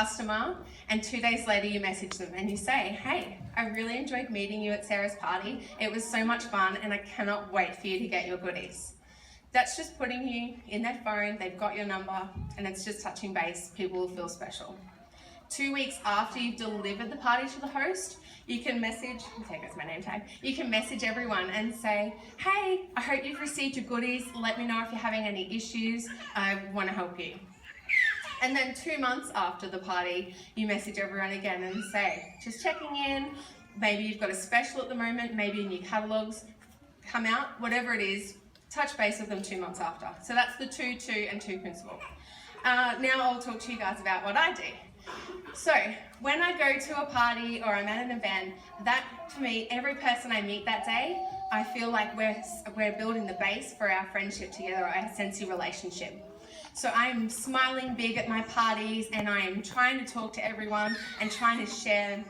customer and 2 days later you message them and you say, hey, I really enjoyed meeting you at Sarah's party. It was so much fun and I cannot wait for you to get your goodies. That's just putting you in their phone, they've got your number, and it's just touching base. People will feel special. 2 weeks after you've delivered the party to the host, you can message, there goes my name tag, you can message everyone and say, hey, I hope you've received your goodies. Let me know if you're having any issues. I want to help you. And then 2 months after the party, you message everyone again and say, just checking in, maybe you've got a special at the moment, maybe new catalogs come out, whatever it is, touch base with them 2 months after. So that's the 2, 2, and 2 principle. Now I'll talk to you guys about what I do. So when I go to a party or I'm at an event, that to me, every person I meet that day, I feel like we're building the base for our friendship together, our Scentsy relationship. So I'm smiling big at my parties and I'm trying to talk to everyone and trying to share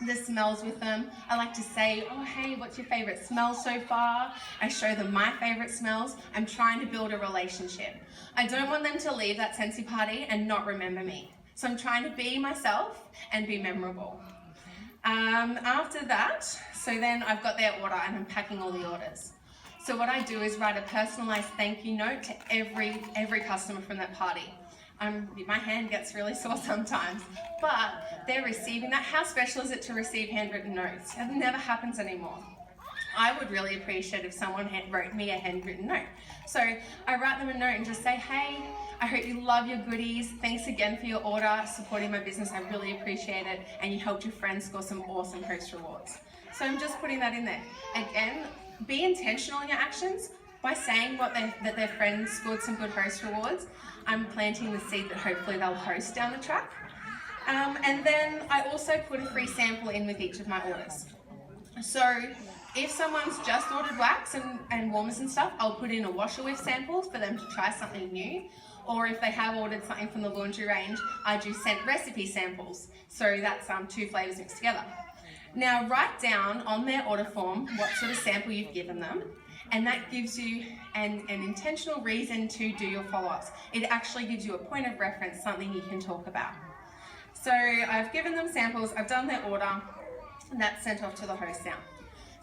the smells with them. I like to say, oh hey, what's your favorite smell so far? I show them my favorite smells. I'm trying to build a relationship. I don't want them to leave that Scentsy party and not remember me. So I'm trying to be myself and be memorable. After that, so then I've got their order and I'm packing all the orders. So what I do is write a personalized thank you note to every customer from that party. My hand gets really sore sometimes, but they're receiving that. How special is it to receive handwritten notes? It never happens anymore. I would really appreciate if someone wrote me a handwritten note. So I write them a note and just say, hey, I hope you love your goodies. Thanks again for your order, supporting my business. I really appreciate it. And you helped your friends score some awesome host rewards. So I'm just putting that in there. Again, be intentional in your actions. By saying that their friends scored some good host rewards, I'm planting the seed that hopefully they'll host down the track. And then I also put a free sample in with each of my orders. So if someone's just ordered wax and warmers and stuff, I'll put in a washer with samples for them to try something new. Or if they have ordered something from the laundry range, I do scent recipe samples. So that's 2 flavors mixed together. Now write down on their order form what sort of sample you've given them, and that gives you an intentional reason to do your follow-ups. It actually gives you a point of reference, something you can talk about. So I've given them samples, I've done their order, and that's sent off to the host now.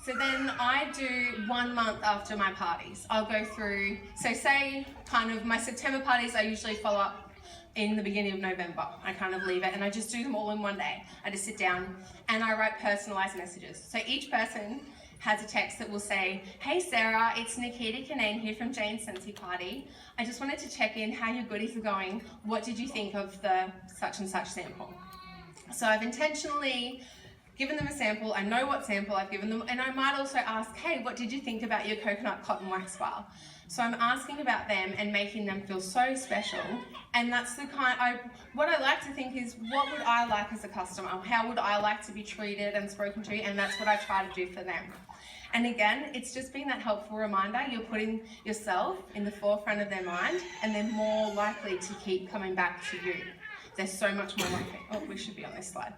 So then I do 1 month after my parties. I'll go through, so say kind of my September parties, I usually follow up in the beginning of November. I kind of leave it and I just do them all in one day. I just sit down and I write personalized messages. So each person has a text that will say, hey Sarah, it's Nikita Kanane here from Jane's Scentsy party. I just wanted to check in how your goodies are going. What did you think of the such and such sample? So I've intentionally given them a sample, I know what sample I've given them, and I might also ask, hey, what did you think about your coconut cotton wax bar? So I'm asking about them and making them feel so special, and that's the what I like to think is, what would I like as a customer? How would I like to be treated and spoken to? And that's what I try to do for them. And again, it's just being that helpful reminder. You're putting yourself in the forefront of their mind, and they're more likely to keep coming back to you. They're so much more likely. Oh, we should be on this slide.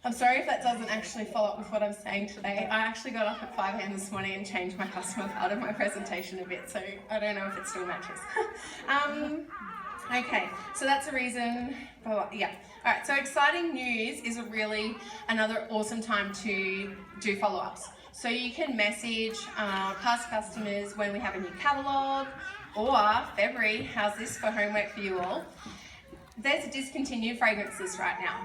I'm sorry if that doesn't actually follow up with what I'm saying today. I actually got up at 5 a.m. this morning and changed my customer part of my presentation a bit, so I don't know if it still matches. Okay, so that's a reason for, yeah. All right, so exciting news is really another awesome time to do follow-ups. So you can message past customers when we have a new catalogue, or February, how's this for homework for you all? There's a discontinued fragrance list right now.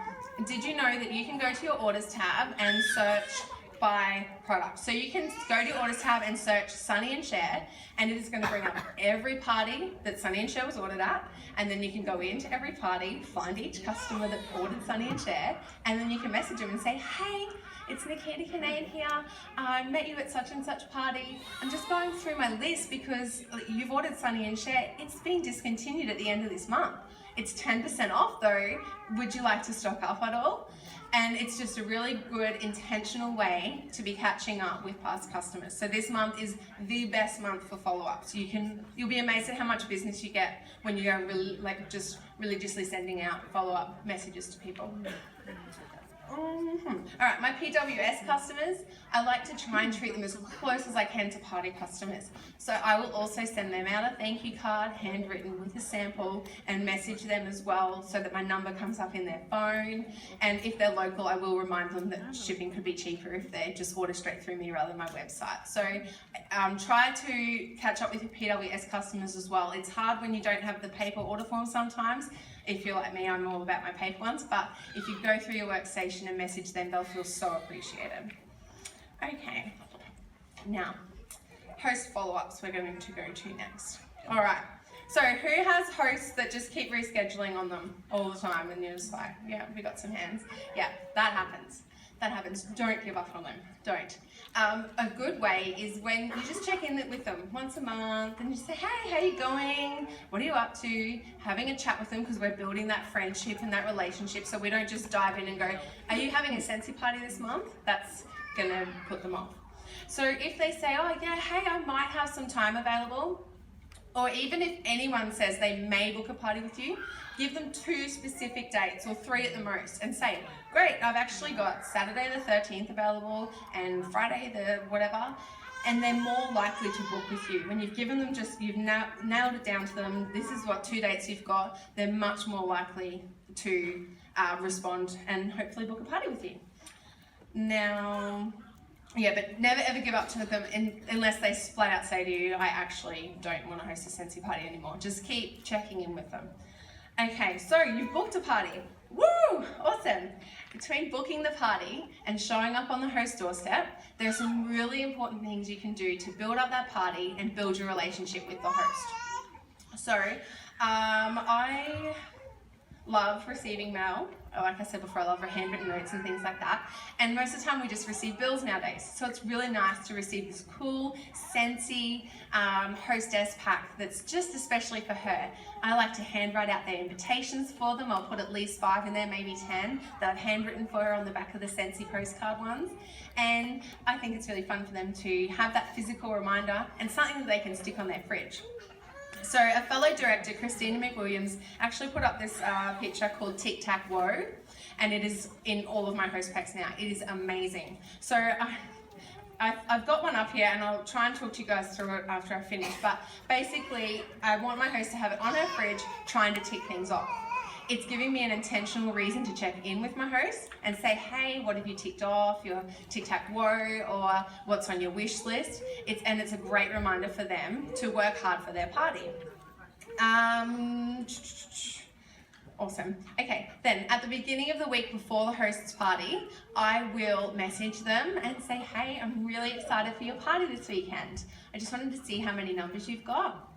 Did you know that you can go to your orders tab and search by product? So you can go to your orders tab and search Sunny and Share, and it is going to bring up every party that Sunny and Share was ordered at, and then you can go into every party, find each customer that ordered Sunny and Share, and then you can message them and say, hey, it's Nikita Kanane here. I met you at such and such party. I'm just going through my list because you've ordered Sunny and Share. It's being discontinued at the end of this month. It's 10% off though. Would you like to stock up at all? And it's just a really good intentional way to be catching up with past customers. So this month is the best month for follow-ups. You'll be amazed at how much business you get when you are just religiously sending out follow-up messages to people. All right, my PWS customers, I like to try and treat them as close as I can to party customers. So I will also send them out a thank you card, handwritten with a sample, and message them as well so that my number comes up in their phone. And if they're local, I will remind them that shipping could be cheaper if they just order straight through me rather than my website. So try to catch up with your PWS customers as well. It's hard when you don't have the paper order form sometimes. If you're like me, I'm all about my paper ones, but if you go through your workstation and message them, they'll feel so appreciated. Okay, now, host follow-ups we're going to go to next. All right, so who has hosts that just keep rescheduling on them all the time and you're just like, yeah, we got some hands. Yeah, that happens. That happens. Don't give up on them. Don't. A good way is when you just check in with them once a month and you say, hey, how you going? What are you up to? Having a chat with them because we're building that friendship and that relationship so we don't just dive in and go, are you having a Scentsy party this month? That's going to put them off. So if they say, oh yeah, hey, I might have some time available, or even if anyone says they may book a party with you, give them 2 specific dates or 3 at the most and say, great, I've actually got Saturday the 13th available and Friday the whatever, and they're more likely to book with you. When you've given them you've nailed it down to them, this is what 2 dates you've got, they're much more likely to respond and hopefully book a party with you. Now, yeah, but never ever give up to them unless they flat out say to you, I actually don't want to host a Scentsy party anymore. Just keep checking in with them. Okay, so you've booked a party. Woo! Awesome. Between booking the party and showing up on the host doorstep, there are some really important things you can do to build up that party and build your relationship with the host. So, I love receiving mail. Like I said before, I love handwritten notes and things like that. And most of the time we just receive bills nowadays. So it's really nice to receive this cool, Scentsy hostess pack that's just especially for her. I like to handwrite out their invitations for them. I'll put at least 5 in there, maybe 10 that I've handwritten for her on the back of the Scentsy postcard ones. And I think it's really fun for them to have that physical reminder and something that they can stick on their fridge. So a fellow director, Christina McWilliams, actually put up this picture called Tic Tac Woe, and it is in all of my host packs now. It is amazing. So I've got one up here, and I'll try and talk to you guys through it after I finish, but basically I want my host to have it on her fridge trying to tick things off. It's giving me an intentional reason to check in with my host and say, hey, what have you ticked off, your tic-tac-woe, or what's on your wish list? It's a great reminder for them to work hard for their party. Awesome. Okay, then at the beginning of the week before the host's party, I will message them and say, hey, I'm really excited for your party this weekend. I just wanted to see how many numbers you've got.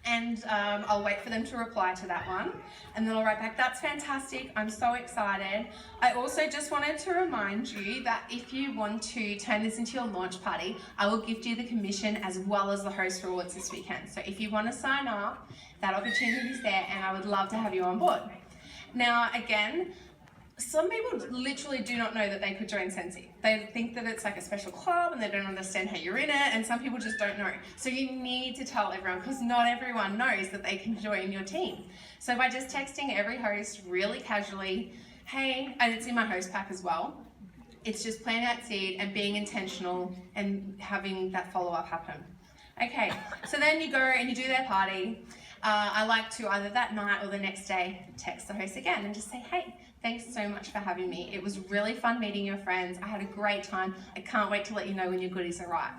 And I'll wait for them to reply to that one. And then I'll write back, that's fantastic, I'm so excited. I also just wanted to remind you that if you want to turn this into your launch party, I will gift you the commission as well as the host rewards this weekend. So if you want to sign up, that opportunity is there and I would love to have you on board. Now, again, some people literally do not know that they could join Scentsy. They think that it's like a special club and they don't understand how you're in it, and some people just don't know. So you need to tell everyone because not everyone knows that they can join your team. So by just texting every host really casually, hey, and it's in my host pack as well, it's just planting that seed and being intentional and having that follow-up happen. Okay, so then you go and you do their party. I like to either that night or the next day text the host again and just say, hey, thanks so much for having me. It was really fun meeting your friends. I had a great time. I can't wait to let you know when your goodies arrive.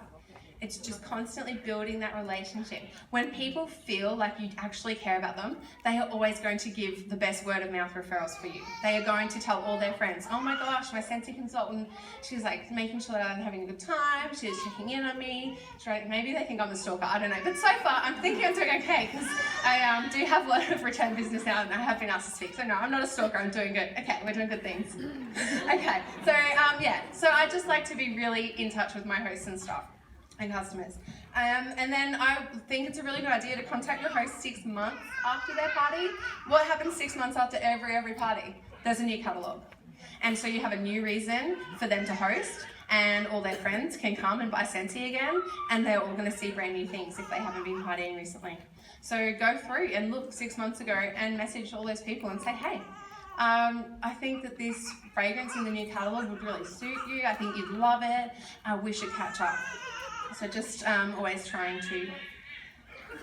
It's just constantly building that relationship. When people feel like you actually care about them, they are always going to give the best word of mouth referrals for you. They are going to tell all their friends, oh my gosh, my Scentsy consultant, she's like making sure that I'm having a good time, she's checking in on me. Maybe they think I'm a stalker, I don't know. But so far, I'm thinking I'm doing okay because I do have a lot of return business now and I have been asked to speak. So no, I'm not a stalker, I'm doing good. Okay, we're doing good things. Okay, so yeah, so I just like to be really in touch with my hosts and stuff. And customers. And then I think it's a really good idea to contact your host 6 months after their party. What happens 6 months after every party? There's a new catalogue. And so you have a new reason for them to host and all their friends can come and buy Scentsy again and they're all going to see brand new things if they haven't been partying recently. So go through and look 6 months ago and message all those people and say, hey, I think that this fragrance in the new catalogue would really suit you. I think you'd love it. We should catch up. So just always trying to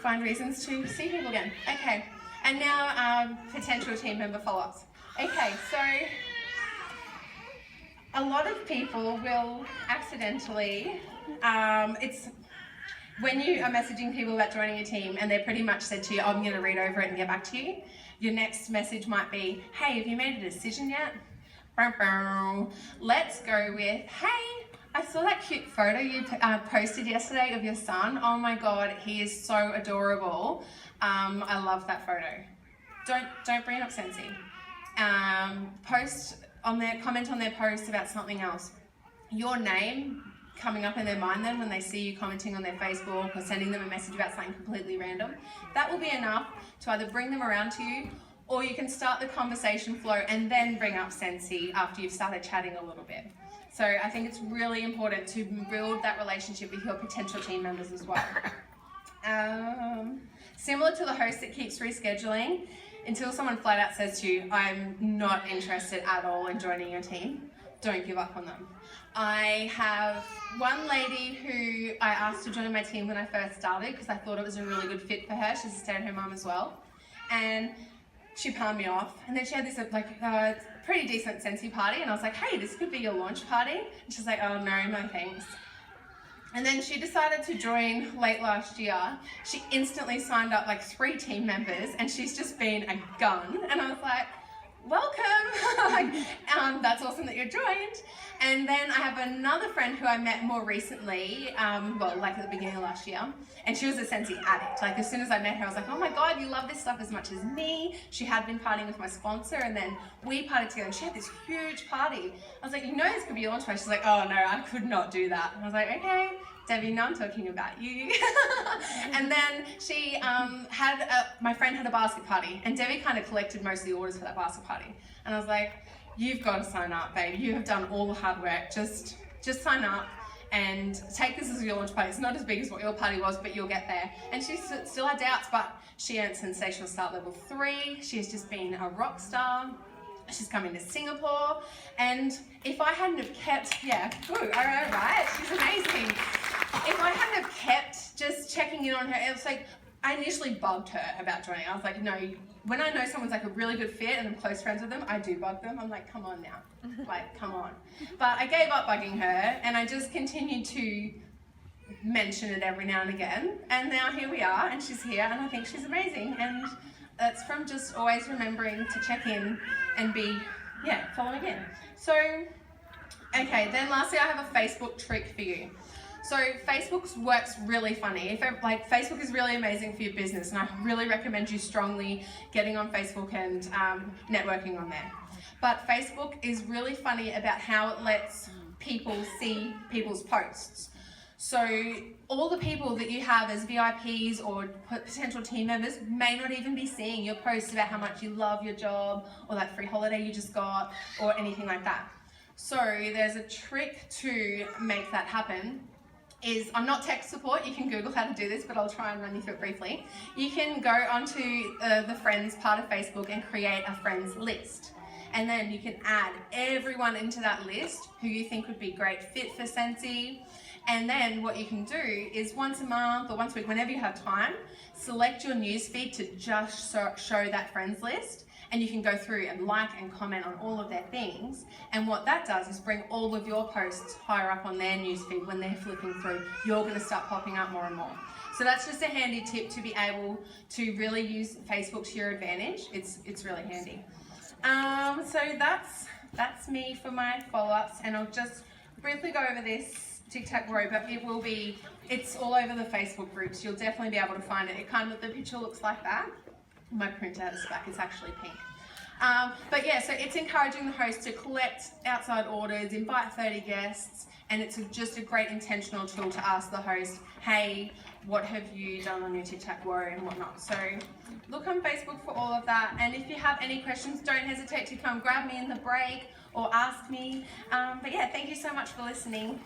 find reasons to see people again. Okay, and now potential team member follow-ups. Okay, so a lot of people will accidentally, it's when you are messaging people about joining a team and they're pretty much said to you, oh, I'm going to read over it and get back to you. Your next message might be, hey, have you made a decision yet? Let's go with, hey, I saw that cute photo you posted yesterday of your son. Oh my God, he is so adorable. I love that photo. Don't bring up Scentsy. Post on their, comment on their post about something else. Your name coming up in their mind then when they see you commenting on their Facebook or sending them a message about something completely random, that will be enough to either bring them around to you, or you can start the conversation flow and then bring up Scentsy after you've started chatting a little bit. So I think it's really important to build that relationship with your potential team members as well. Similar to the host that keeps rescheduling, until someone flat out says to you, I'm not interested at all in joining your team, don't give up on them. I have one lady who I asked to join my team when I first started because I thought it was a really good fit for her. She's a stay-at-home mum as well. And she palmed me off. And then she had this pretty decent Scentsy party, and I was like, hey, this could be your launch party. And she's like, oh no thanks. And then she decided to join late last year. She instantly signed up like 3 team members, and she's just been a gun. And I was like, welcome. That's awesome that you joined. And then I have another friend who I met more recently, like at the beginning of last year, and she was a Scentsy addict. Like as soon as I met her, I was like, oh my God, you love this stuff as much as me. She had been partying with my sponsor, and then we partied together, and she had this huge party. I was like, you know this could be your launch party. She's like, oh no, I could not do that. And I was like, okay, Debbie, no, I'm talking about you. And then she my friend had a basket party, and Debbie kind of collected most of the orders for that basket party. And I was like, you've got to sign up, babe. You have done all the hard work. Just sign up and take this as your launch party. It's not as big as what your party was, but you'll get there. And she still had doubts, but she earned Sensational Start Level 3. She has just been a rock star. She's coming to Singapore. And if I hadn't have kept, right? She's amazing. If I hadn't have kept just checking in on her, it was like, I initially bugged her about joining. I was like, no, when I know someone's like a really good fit and I'm close friends with them, I do bug them. I'm like, come on now, like, come on. But I gave up bugging her, and I just continued to mention it every now and again. And now here we are, and she's here, and I think she's amazing. And that's from just always remembering to check in and be, following in. So, okay, then lastly, I have a Facebook trick for you. So Facebook works really funny. Facebook is really amazing for your business, and I really recommend you strongly getting on Facebook and networking on there. But Facebook is really funny about how it lets people see people's posts. So all the people that you have as VIPs or potential team members may not even be seeing your posts about how much you love your job, or that free holiday you just got, or anything like that. So there's a trick to make that happen. I'm not tech support, you can Google how to do this, but I'll try and run you through it briefly. You can go onto the friends part of Facebook and create a friends list. And then you can add everyone into that list who you think would be great fit for Scentsy. And then what you can do is once a month or once a week, whenever you have time, select your newsfeed to just show that friends list. And you can go through and like and comment on all of their things. And what that does is bring all of your posts higher up on their newsfeed. When they're flipping through, you're going to start popping up more and more. So that's just a handy tip to be able to really use Facebook to your advantage. It's really handy. So that's me for my follow-ups, and I'll just briefly go over this tic-tac-toe, but it's all over the Facebook groups. You'll definitely be able to find it. The picture looks like that. My printout is back, it's actually pink. But yeah, so it's encouraging the host to collect outside orders, invite 30 guests, and it's just a great intentional tool to ask the host, hey, what have you done on your tic-tac-toe and whatnot. So look on Facebook for all of that, and if you have any questions, don't hesitate to come grab me in the break or ask me. But yeah, thank you so much for listening.